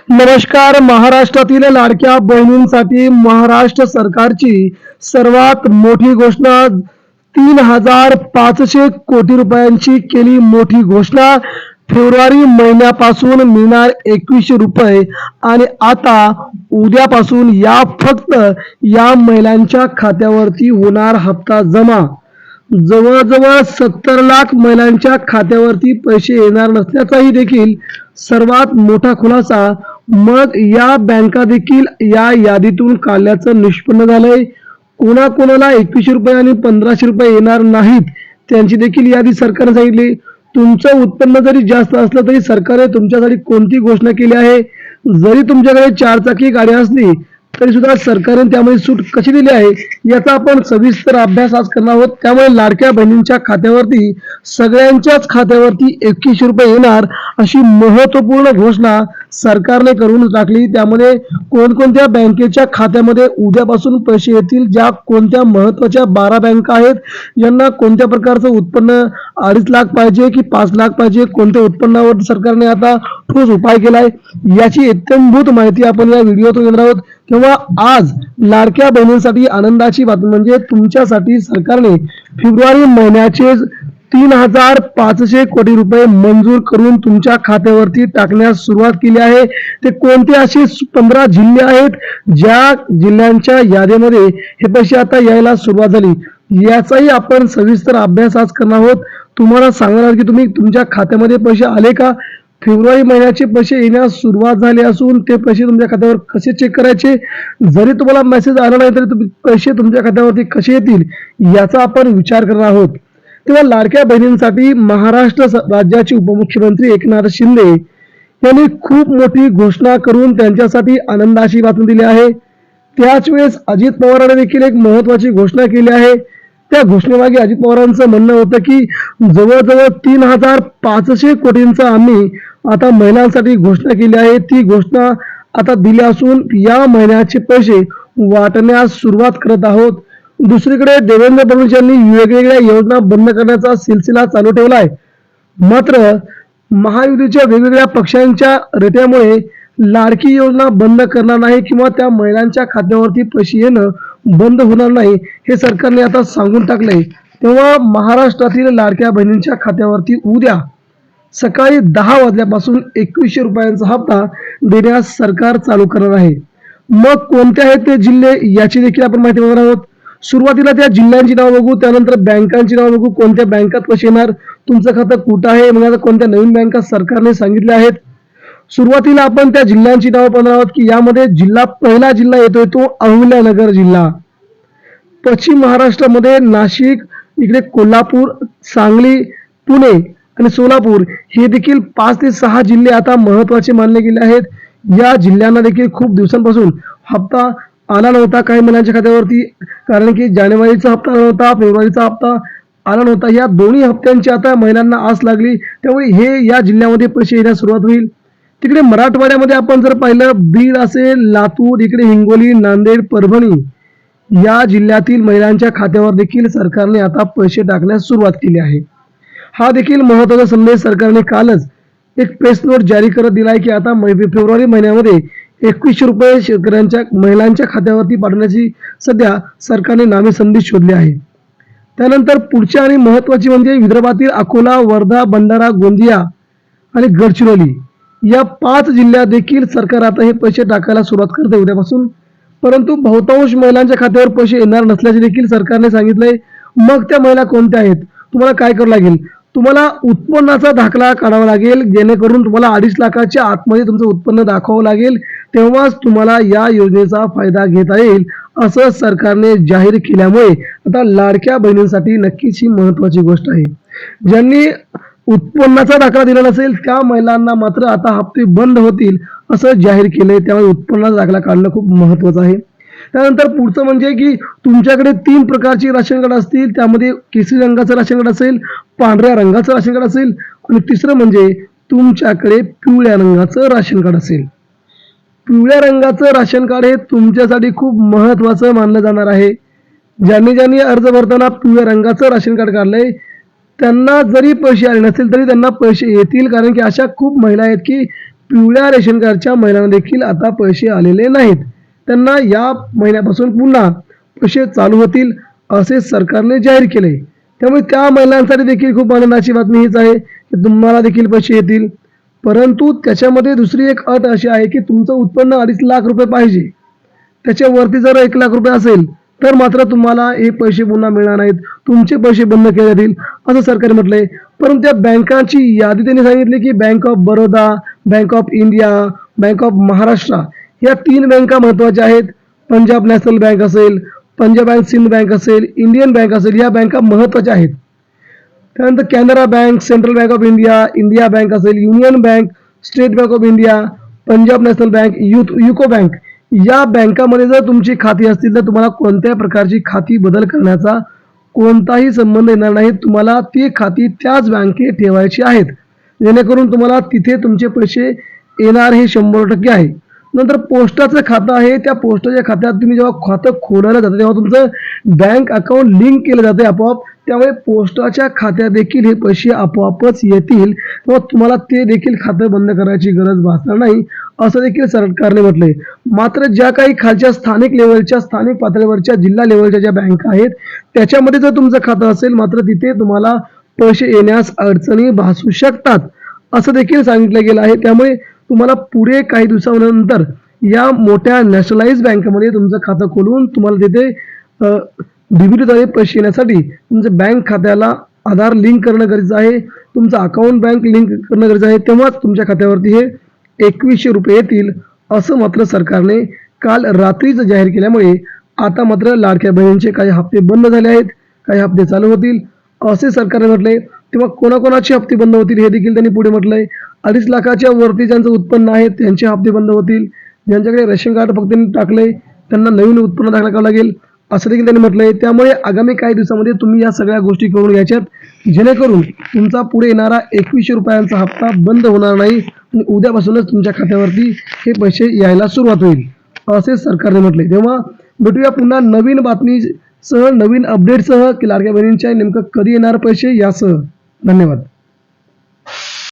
नमस्कार. महाराष्ट्रातील लाडक्या बहिणींसाठी महाराष्ट्र सरकारची सर्वात मोठी घोषणा 3,500 कोटी रुपयांची केली मोठी घोषणा. फेब्रुवारी महिन्यापासून मिळणार 2100 रुपये आणि आता उद्यापासून फक्त या महिलांच्या खात्यावरती होणार हप्ता जमा. जवळजवळ 70 लाख महिलांच्या खात्यावरती पैसे येणार नसल्याचाही देखील सर्वात मोठा खुलासा मग या बँका देखील या यादीतून काढल्याचं निष्पन्न झालंय. कोणाकोणाला 2100 रुपये आणि 1500 रुपये येणार नाहीत त्यांची देखील यादी सरकारने सांगितली. तुमचं उत्पन्न जरी जास्त असलं तरी सरकारने तुमच्यासाठी कोणती घोषणा केली आहे. जरी तुमच्याकडे 4 चाकी गाडी असली तरी सुद्धा सरकारने त्यामध्ये सूट कशी दिली आहे याचा आपण सविस्तर अभ्यास आज करणार आहोत. त्यामुळे लाडक्या बहिणींच्या खात्यावरती सगळ्यांच्याच खात्यावरती 2100 रुपये येणार अशी महत्वपूर्ण घोषणा सरकारने करून टाकली. त्यामध्ये कोणकोणत्या बँकेच्या खात्यामध्ये उद्यापासून पैसे येतील, ज्या कोणत्या महत्वाच्या 12 बँका आहेत, यांना कोणत्या प्रकारचं उत्पन्न 2.5 लाख पाहिजे की 5 लाख पाहिजे, कोणत्या उत्पन्नावर सरकारने आता ठोस उपाय केलाय याची इत्थंभूत माहिती आपण या व्हिडिओतून घेणार आहोत. तेव्हा आज लाडक्या बहिणींसाठी आनंदाची बातमी म्हणजे तुमच्यासाठी सरकारने फेब्रुवारी महिन्याचे 3,500 कोटी रुपये मंजूर करून तुमच्या खात्यावरती टाकण्यास सुरुवात केली आहे. ते कोणते असे 15 जिल्हे आहेत ज्या जिल्ह्यांच्या यादीमध्ये हे पैसे आता यायला सुरुवात झाली याचाही आपण सविस्तर अभ्यास आज करणार आहोत. तुम्हाला सांगणार की तुम्ही तुमच्या खात्यामध्ये पैसे आले का, फेब्रुवारी महिन्याचे पैसे येण्यास सुरुवात झाली असून ते पैसे तुमच्या खात्यावर कसे चेक करायचे, जरी तुम्हाला मेसेज आला नाही तरी पैसे तुमच्या खात्यावरती कसे येतील याचा आपण विचार करणार आहोत. तेव्हा लाडक्या बहिणींसाठी महाराष्ट्र राज्याचे उपमुख्यमंत्री एकनाथ शिंदे यांनी खूप मोठी घोषणा करून त्यांच्यासाठी आनंदाची बातमी दिली आहे. त्याच वेळेस अजित पवारांनी देखील एक महत्वाची घोषणा केली आहे. त्या घोषणेमागे अजित पवारांचं म्हणणं होतं की जवळजवळ 3,500 कोटींचा आम्ही आता महिलांसाठी घोषणा केली आहे. ती घोषणा आता दिली असून या महिन्याचे पैसे वाटण्यास सुरुवात करत आहोत. दुसरीकडे देवेंद्र फडणवीस यांनी वेगवेगळ्या योजना बंद करण्याचा सिलसिला चालू ठेवला आहे. मात्र महायुतीच्या वेगवेगळ्या पक्षांच्या रेट्यामुळे लाडकी योजना बंद करणार नाही किंवा त्या महिलांच्या खात्यावरती पैसे येणं बंद होणार नाही हे सरकारने आता सांगून टाकले. तेव्हा महाराष्ट्रातील लाडक्या बहिणींच्या खात्यावरती उद्या सकाळी 10 वाजल्यापासून 2100 रुपयांचा हप्ता देण्यास सरकार चालू करणार आहे. मग कोणते आहेत ते जिल्हे याची देखील आपण माहिती बघणार आहोत. सुरुवातीला त्या जिल्ह्यांची नाव बघू, त्यानंतर बँकांची नाव बघू, कोणत्या बँकात पैसे येणार, तुमचं खातं कुठं आहे, मग आता कोणत्या नवीन बँका सरकारने सांगितल्या आहेत. सुरुवातीला आपण त्या जिल्ह्यांची नाव पाहणार आहोत की यामध्ये पहिला जिल्हा येतोय तो अहमदनगर जिल्हा. पश्चिम महाराष्ट्रामध्ये नाशिक, इकडे कोल्हापूर, सांगली, पुणे आणि सोलापूर हे देखील 5 ते 6 जिल्हे आता महत्वाचे मानले गेले आहेत. या जिल्ह्यांना देखील खूप दिवसांपासून हप्ता आला नव्हता काही महिन्यांच्या खात्यावरती, कारण की जानेवारीचा हप्ता आला नव्हता, फेब्रुवारीचा हप्ता आला नव्हता. या दोन्ही हप्त्यांची आता महिलांना आस लागली, त्यामुळे हे या जिल्ह्यामध्ये पैसे येण्यास सुरुवात होईल. तिकडे मराठवाड्यामध्ये आपण जर पाहिलं बीड असेल, लातूर, इकडे हिंगोली, नांदेड, परभणी या जिल्ह्यातील महिलांच्या खात्यावर देखील सरकारने आता पैसे टाकण्यास सुरुवात केली आहे. हा देखील महत्त्वाचा संदेश सरकारने कालच एक प्रेस नोट जारी करत दिलाय की आता फेब्रुवारी महिन्यामध्ये 2100 रुपये शेतकऱ्यांच्या महिलांच्या खात्यावरती पाठवण्याची सध्या सरकारने नामेसंधी शोधली आहे. त्यानंतर पुढची आणि महत्वाची म्हणजे विदर्भातील अकोला, वर्धा, भंडारा, गोंदिया आणि गडचिरोली या 5 जिल्ह्यात देखील सरकार आता हे पैसे टाकायला सुरुवात करते उद्यापासून. परंतु बहुतांश महिलांच्या खात्यावर पैसे येणार नसल्याचे देखील सरकारने सांगितलंय. मग त्या महिला कोणत्या आहेत, तुम्हाला काय करावं लागेल, तुम्हाला उत्पन्नाचा दाखला काढावा लागेल, जेणेकरून तुम्हाला 2.5 लाखाच्या आतमध्ये तुमचं उत्पन्न दाखवावं लागेल, तेव्हाच तुम्हाला या योजनेचा फायदा घेता येईल असं सरकारने जाहीर केल्यामुळे आता लाडक्या बहिणींसाठी नक्कीच ही महत्वाची गोष्ट आहे. ज्यांनी उत्पन्नाचा दाखला दिला नसेल त्या महिलांना मात्र आता हप्ते बंद होतील असं जाहीर केलंय. त्यामुळे उत्पन्नाचा दाखला काढणं खूप महत्वाचं आहे. त्यानंतर पुढचं म्हणजे की तुमच्याकडे 3 प्रकारची राशन कार्ड असतील, त्यामध्ये केसरी रंगाचं राशन कार्ड असेल, पांढऱ्या रंगाचं राशन कार्ड असेल आणि तिसरं म्हणजे तुमच्याकडे पिवळ्या रंगाचं राशन कार्ड असेल. पिवळ्या रंगाचं राशन कार्ड हे तुमच्यासाठी खूप महत्वाचं मानलं जाणार आहे. ज्यांनी अर्ज भरताना पिवळ्या रंगाचं राशन कार्ड काढलंय त्यांना जरी पैसे आले नसतील तरी त्यांना पैसे येतील, कारण की अशा खूप महिला आहेत की पिवळ्या रेशन कार्डच्या महिलांना देखील आता पैसे आलेले नाहीत. त्यांना या महिन्यापासून पुन्हा पैसे चालू होतील असे सरकारने जाहीर केले. त्यामुळे त्या महिलांसाठी देखील खूप आनंदाची बातमी हीच आहे की तुम्हाला देखील पैसे येतील. परंतु त्याच्यामध्ये दुसरी एक अट अशी आहे की तुमचं उत्पन्न 2.5 लाख रुपये पाहिजे. त्याच्यावरती जर 1 लाख रुपये असेल तर मात्र तुम्हाला हे पैसे पुन्हा मिळणार नाहीत, तुमचे पैसे बंद केले जातील असं सरकारने म्हटलंय. परंतु त्या बँकांची यादी त्यांनी सांगितली की bank of Baroda, bank of India, bank of Maharashtra या 3 बँका महत्वाच्या आहेत. पंजाब नॅशनल बँक असेल, पंजाब अँड सिंध बँक असेल, इंडियन बँक असेल, या बँका महत्वाच्या आहेत. त्यानंतर Canara bank, central bank of India, India bank असेल, union bank, state bank of India, Punjab national bank, UCO bank या बँकामध्ये जर तुमची खाती असतील तर तुम्हाला कोणत्याही प्रकारची खाती बदल करण्याचा कोणताही संबंध येणार नाही. तुम्हाला ती खाती त्याच बँकेत ठेवायची आहेत, जेणेकरून तुम्हाला तिथे तुमचे पैसे येणार हे 100% आहे. नंतर पोस्टाचं खातं आहे, त्या पोस्टाच्या खात्यात तुम्ही जेव्हा खातं खोलायला जाता तेव्हा तुमचं बँक अकाउंट लिंक केलं जाते आपोआप. त्यामुळे पोस्टाच्या खात्यात देखील हे पैसे आपोआपच येतील, तेव्हा तुम्हाला ते देखील खातं बंद करायची गरज भासणार नाही असं देखील सरकारने म्हटलंय. मात्र ज्या काही खालच्या स्थानिक लेवलच्या, स्थानिक पातळीवरच्या, जिल्हा लेवलच्या ज्या बँका आहेत त्याच्यामध्ये जर तुमचं खातं असेल मात्र तिथे तुम्हाला पैसे येण्यास अडचणी भासू शकतात असं देखील सांगितलं गेलं आहे. त्यामुळे तुम्हाला पुढे काही दिवसानंतर या मोठ्या नॅशनलाइज बँकेमध्ये तुमचं खातं खोलून तुम्हाला तिथे डीबीटीद्वारे पैसे येण्यासाठी तुमचं बँक खात्याला आधार लिंक करणं गरजेचं आहे, तुमचं अकाउंट बँक लिंक करणं गरजेचं आहे. तेव्हाच तुमच्या खात्यावरती हे 2100 रुपये येतील असं मात्र सरकारने काल रात्रीच जाहीर केल्यामुळे आता मात्र लाडक्या बहिणींचे काही हप्ते बंद झाले आहेत, काही हप्ते चालू होतील असे सरकारने म्हटले. तेव्हा कोणाकोणाचे हप्ते बंद होतील हे देखील त्यांनी पुढे म्हटलंय. 2.5 लाखाच्या वरती ज्यांचं उत्पन्न आहे त्यांचे हप्ते बंद होतील. ज्यांच्याकडे रेशन कार्ड फक्त टाकले त्यांना नवीन उत्पन्न दाखल करावं लागेल असं देखील त्यांनी म्हटलंय. त्यामुळे आगामी काही दिवसामध्ये तुम्ही या सगळ्या गोष्टी करून घ्यायच्यात, जेणेकरून तुमचा पुढे येणारा 2100 रुपयांचा हप्ता बंद होणार नाही आणि उद्यापासूनच तुमच्या खात्यावरती हे पैसे यायला सुरुवात होईल असे सरकारने म्हटले. तेव्हा भेटूया पुन्हा नवीन बातमीसह, नवीन अपडेटसह की लाडक्या बहिणींच्या नेमकं कधी येणार पैसे यासह. धन्यवाद.